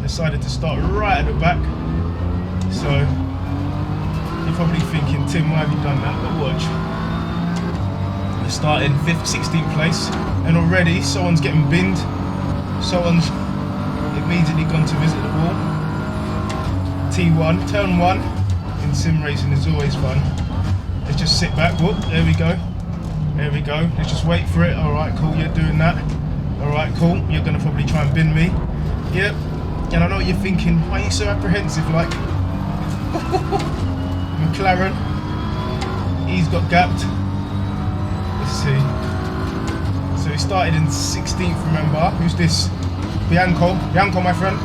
decided to start right at the back. So you're probably thinking, Tim, why have you done that? But watch. We're starting 5th, 16th place, and already someone's getting binned. Someone's immediately gone to visit the wall. T1, turn 1 in sim racing is always fun. Let's just sit back. Whoop, there we go. There we go. Let's just wait for it. Alright, cool, you're doing that. Alright, cool. You're going to probably try and bin me. Yep. And I know what you're thinking. Why are you so apprehensive? Like, McLaren. He's got gapped. Let's see. So he started in 16th, remember. Who's this? Bianco. Bianco, my friend.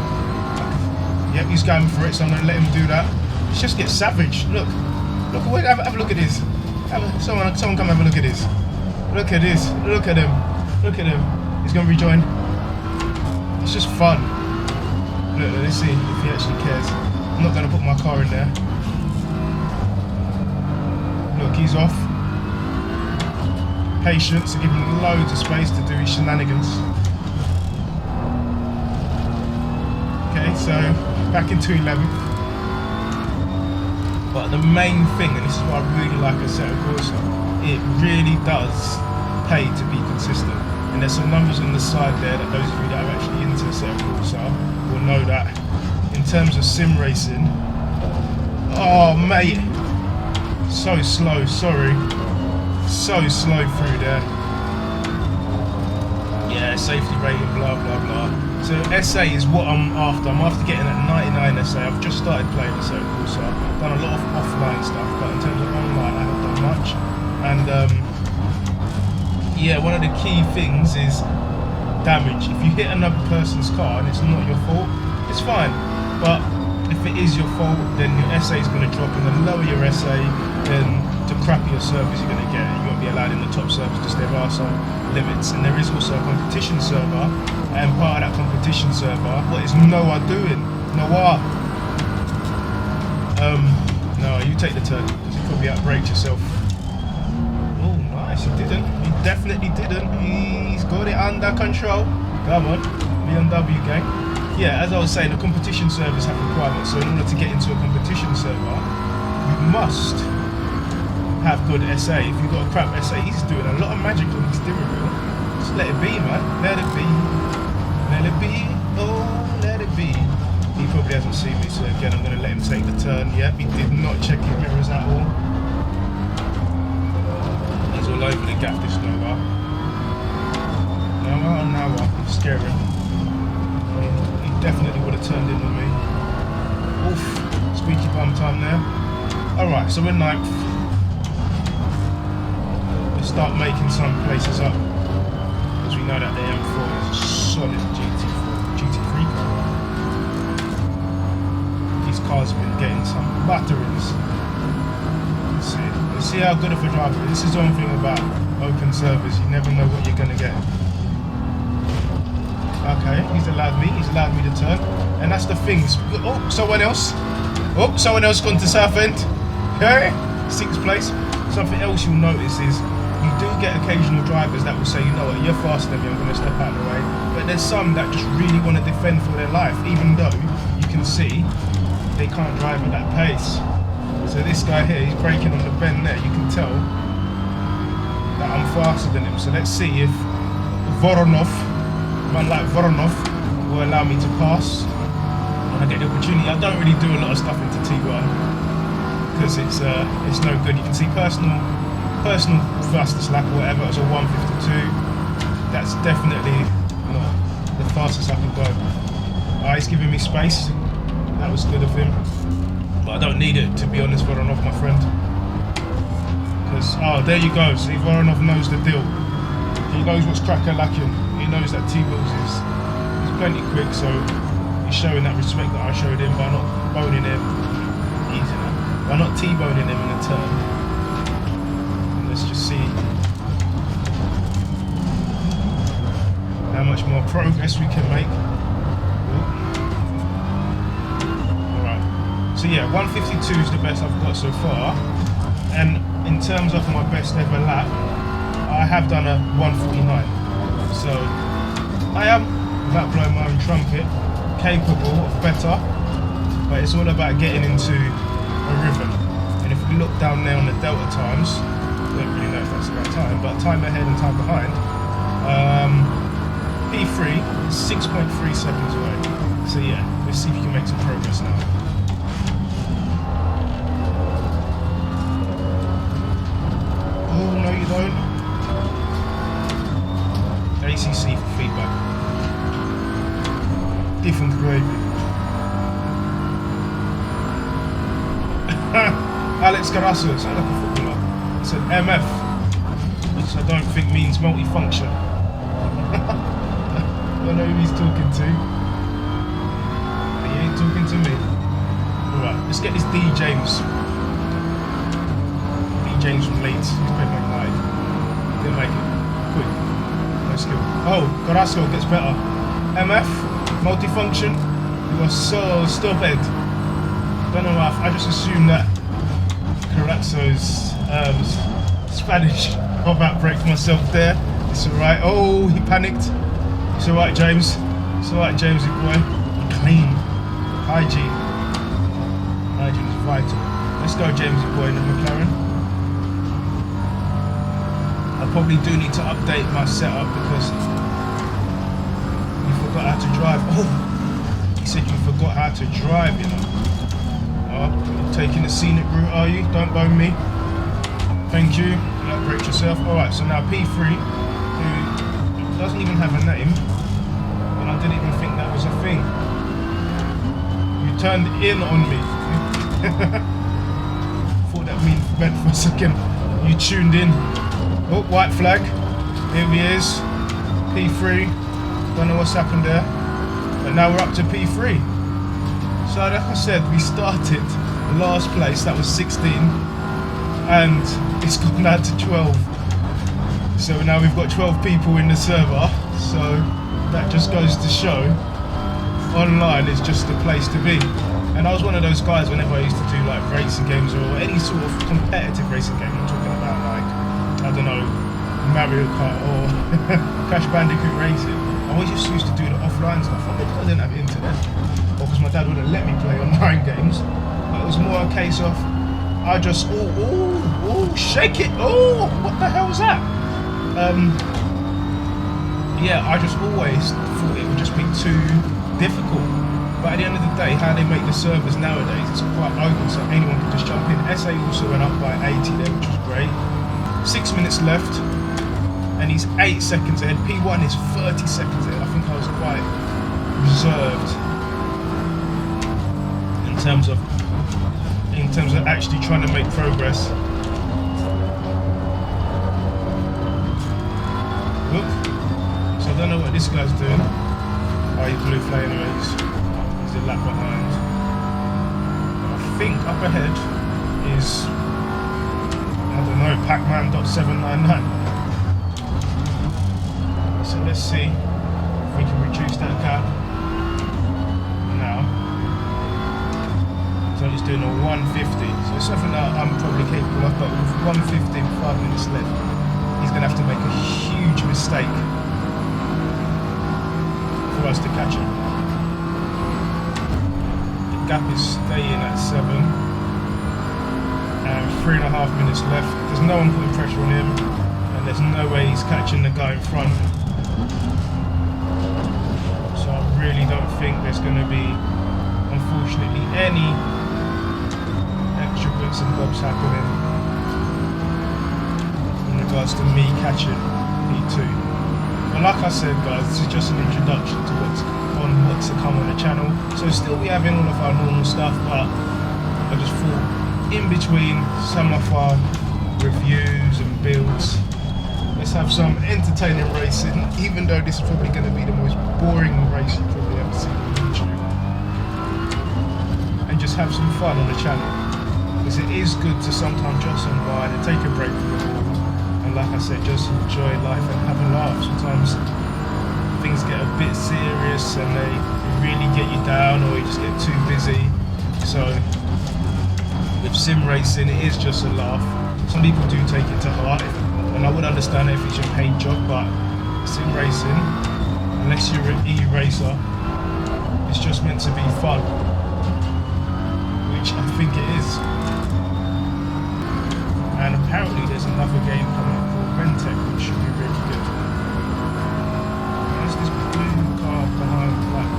Yep, he's going for it, so I'm going to let him do that. Let's just get savage. Look. Look, have a look at this. Someone come have a look at this. Look at this. Look at him. Look at him. He's going to rejoin. It's just fun. Look, let's see if he actually cares. I'm not going to put my car in there. Look, he's off. Patience, to give him loads of space to do his shenanigans. Okay, so back into 11th. But the main thing, and this is what I really like Assetto Corsa, it really does pay to be consistent. And there's some numbers on the side there that those of you that are actually into Assetto Corsa will know that in terms of sim racing, oh mate, so slow, sorry, so slow through there. Yeah, safety rating, blah blah blah. So SA is what I'm after. I'm after getting that 99 SA. I've just started playing Assetto Corsa. I've done a lot of offline stuff, but in terms of online I haven't done much. And yeah, one of the key things is damage. If you hit another person's car and it's not your fault, it's fine. But if it is your fault, then your SA is going to drop, and the lower your SA, then the crappier service you're going to get. You won't be allowed in the top servers because there are some limits. And there is also a competition server, and part of that competition server, what is Noah doing? Noah! No, you take the turn, because you probably outbraked yourself. Oh, nice, he didn't. He definitely didn't. He's got it under control. Come on, BMW gang. Yeah, as I was saying, the competition servers have requirements, so in order to get into a competition server, you must have good SA. If you've got a crap SA, he's doing a lot of magic on the steering wheel. Just let it be, man. Let it be. Let it be. Oh, let it be. He probably hasn't seen me, so again, I'm going to let him take the turn. Yep, he did not check his mirrors at all. He's all over the gap, this Noah. Noah. Scary. He definitely would have turned in on me. Oof. Squeaky bum time there. Alright, so we're 9th. We'll start making some places up, because we know that the M4 is a solid GT3 car. These cars have been getting some batteries. Let's see how good of a driver. This is one thing about open servers, you never know what you're going to get. Okay, he's allowed me to turn, and that's the thing. Oh, someone else gone to Southend. Okay, 6th place. Something else you'll notice is you do get occasional drivers that will say, you know what, you're faster than me, I'm going to step out of the way. But there's some that just really want to defend for their life, even though you can see they can't drive at that pace. So this guy here, he's braking on the bend there. You can tell that I'm faster than him. So let's see if Voronov, man like Voronov, will allow me to pass when I get the opportunity. I don't really do a lot of stuff into T1 because it's no good. You can see personal fastest lap or whatever, it's a 152. That's definitely not the fastest I can go. Alright, he's giving me space. That was good of him. But I don't need it, to be honest, Voronov, my friend. Because, oh, there you go. See, Voronov knows the deal. He knows what's crack-a-lacking. He knows that T-Wheels is plenty quick, so he's showing that respect that I showed him by not boning him. Easy now. By not T-boning him in a turn. Let's just see how much more progress we can make. Alright, so yeah, 152 is the best I've got so far, and in terms of my best ever lap, I have done a 149, so I am, without blowing my own trumpet, capable of better, but it's all about getting into a rhythm. And if we look down there on the delta times, I don't really know if that's the right time, but time ahead and time behind, P3 is 6.3 seconds away. So yeah, let's see if we can make some progress now. Oh, no you don't. ACC for feedback. Different gravy. Alex Carasso, sounds like a footballer. It's an MF, which I don't think means multifunction. I don't know who he's talking to. He ain't talking to me. Alright, let's get this D. James. D. James from Leeds. He's played my guide. Didn't make it. Quick. No skill. Oh, Carrasco gets better. MF, multifunction. You are so stupid. Don't know why. I just assumed that Carrasco's Spanish. I've outbreaked myself there. It's alright. Oh, he panicked. It's alright, James. It's alright, Jamesy boy. Clean. Hygiene. Hygiene is vital. Let's go, Jamesy boy, in the McLaren. I probably do need to update my setup because you forgot how to drive. Oh, he said you forgot how to drive, you know. Oh, you're taking the scenic route, are you? Don't bone me. Thank you. You outbreak yourself. Alright, so now P3, who doesn't even have a name, and I didn't even think that was a thing. You turned in on me. Thought that meant for a second. You tuned in. Oh, white flag. Here he is. P3. Don't know what's happened there. But now we're up to P3. So like I said, we started last place, that was 16, and it's gone down to 12. So now we've got 12 people in the server, so that just goes to show online is just the place to be. And I was one of those guys whenever I used to do like racing games or any sort of competitive racing game. I'm talking about like, I don't know, Mario Kart or Crash Bandicoot Racing. I always just used to do the offline stuff. I didn't have internet, or because my dad wouldn't let me play online games. But it was more a case of, I just, shake it, what the hell was that? Yeah, I just always thought it would just be too difficult. But at the end of the day, how they make the servers nowadays, it's quite open, so anyone can just jump in. SA also went up by 80 there, which was great. 6 minutes left, and he's 8 seconds ahead. P1 is 30 seconds ahead. I think I was quite reserved in terms of actually trying to make progress. Look, so I don't know what this guy's doing. Oh, he's blue flame anyway. He's a lap behind. I think up ahead is, I don't know, Pac-Man.799. So let's see if we can reduce that gap now. So he's doing a 150. So it's something that I'm probably capable of, but with 150 and 5 minutes left, he's going to have to make a huge mistake for us to catch him. The gap is staying at 7, and 3.5 minutes left. There's no one putting pressure on him, and there's no way he's catching the guy in front. So I really don't think there's going to be, unfortunately, any extra bits and bobs happening in regards to me catching P2. But like I said, guys, this is just an introduction to what's to come on the channel. So still we having all of our normal stuff, but I just thought in between some of our reviews and builds, let's have some entertaining racing, even though this is probably going to be the most boring race you probably ever seen on YouTube. And just have some fun on the channel. Because it is good to sometimes just unwind and take a break from the ball. And like I said, just enjoy life and have a laugh. Sometimes things get a bit serious and they really get you down, or you just get too busy. So with sim racing, it is just a laugh. Some people do take it to heart, and I would understand it if it's your paid job, but sim racing, unless you're an e-racer, it's just meant to be fun, which I think it is. And apparently there's another game coming up called Rentec, which should be really good. There's this blue car behind that.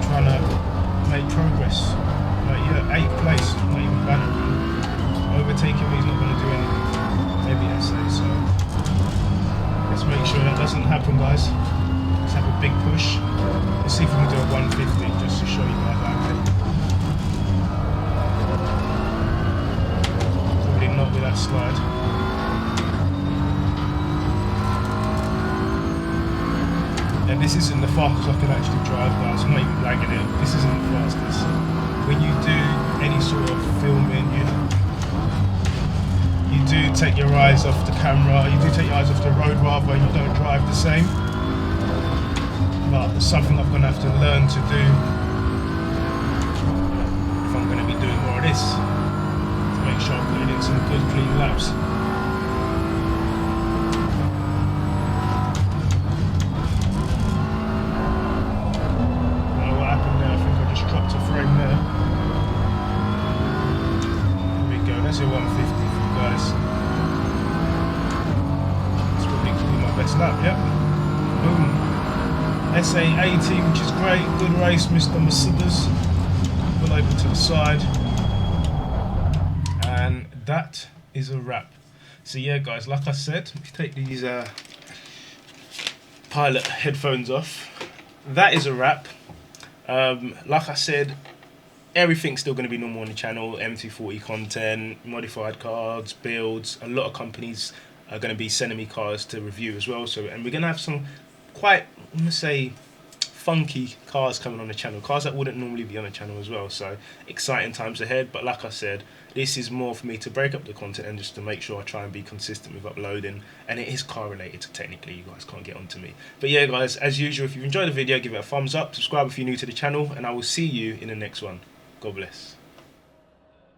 Trying to make progress. Like, yeah, 8th place, not even banner. Overtaking me is not going to do anything. Maybe I say so. Let's make sure that doesn't happen, guys. Let's have a big push. Let's see if we can do a 150 just to show you guys how I play. Probably not with that slide. And this isn't the fastest I can actually drive, guys. I'm not even lagging it. This isn't the fastest. When you do any sort of filming, you do take your eyes off the camera, you do take your eyes off the road rather, you don't drive the same. But it's something I'm going to have to learn to do if I'm going to be doing more of this, to make sure I'm putting in some good clean laps. I don't know what happened there, I think I just dropped a frame there. There we go, that's a 150 for you guys. That's probably my best lap, yep. Boom. SA80, which is great, good race, Mr. Mercedes. Pull over to the side. And that is a wrap. So yeah guys, like I said, if you take these pilot headphones off, that is a wrap. Like I said, everything's still going to be normal on the channel, MT40 content, modified cards, builds. A lot of companies are going to be sending me cars to review as well. So, and we're going to have some quite, I'm going to say, funky cars coming on the channel, cars that wouldn't normally be on the channel as well. So exciting times ahead. But like I said, this is more for me to break up the content and just to make sure I try and be consistent with uploading, and it is car related, so technically you guys can't get onto me. But yeah guys, as usual, if you've enjoyed the video, give it a thumbs up, subscribe if you're new to the channel, and I will see you in the next one. God bless.